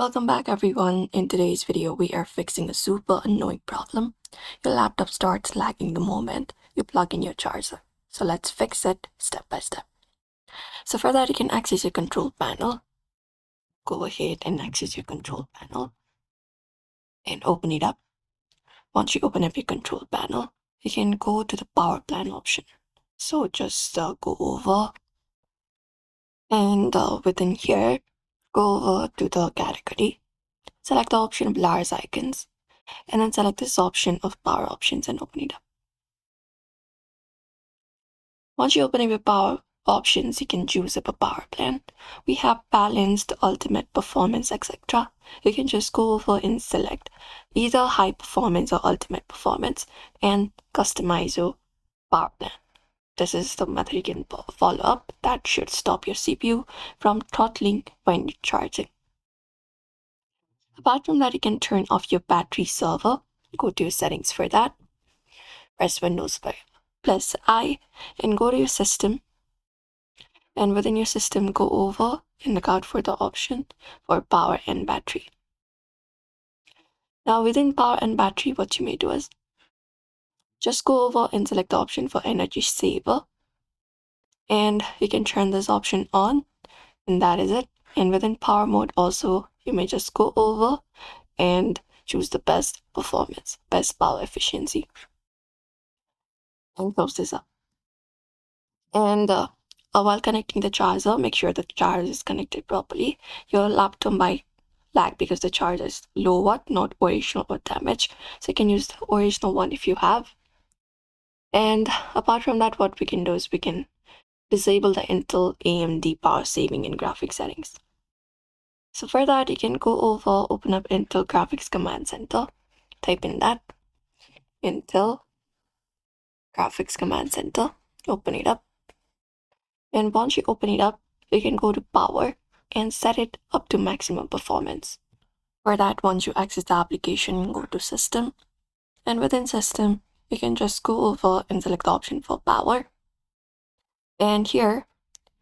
Welcome back everyone. In today's video, we are fixing a super annoying problem. Your laptop starts lagging the moment you plug in your charger. So let's fix it step by step. So for that, you can access your control panel. Go ahead and access your control panel and open it up. Once you open up your control panel, you can go to the power plan option. So just go over and within here, go over to the category. Select the option of large icons and then select this option of power options and open it up. Once you open up your power options, you can choose up a power plan. We have balanced, ultimate performance, etc. You can just go over and select either high performance or ultimate performance and customize your power plan. This is the method you can follow up. That should stop your CPU from throttling when you're charging. Apart from that, you can turn off your battery server. Go to your settings for that. Press Windows plus I and go to your system. And within your system, go over and look out for the option for power and battery. Now within power and battery, what you may do is just go over and select the option for energy saver. And you can turn this option on, and that is it. And within power mode also, you may just go over and choose the best performance, best power efficiency, and close this up. And while connecting the charger, make sure the charger is connected properly. Your laptop might lag because the charger is low watt, not original or damaged. So you can use the original one if you have. And apart from that, what we can do is we can disable the Intel AMD power saving in graphics settings. So for that, you can go over, open up Intel Graphics Command Center, type in that, Intel Graphics Command Center, open it up. And once you open it up, you can go to power and set it up to maximum performance. For that, once you access the application, go to system. And within system, you can just go over and select the option for power. And here,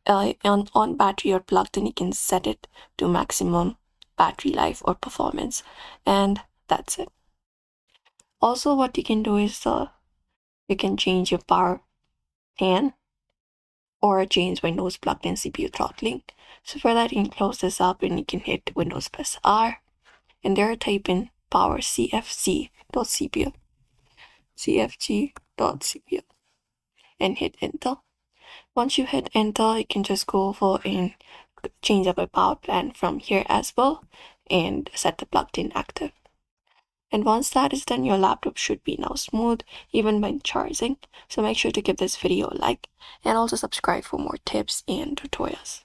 on battery or plugged in, you can set it to maximum battery life or performance. And that's it. Also, what you can do is you can change your power pan or change Windows plugged in CPU throttling. So for that, you can close this up and you can hit Windows plus R. And there type in power cfg.cpu, cfg.cpu, and hit enter. Once you hit enter, you can just go over and change up a power plan from here as well and set the plugged in active. And once that is done, your laptop should be now smooth even when charging. So make sure to give this video a like and also subscribe for more tips and tutorials.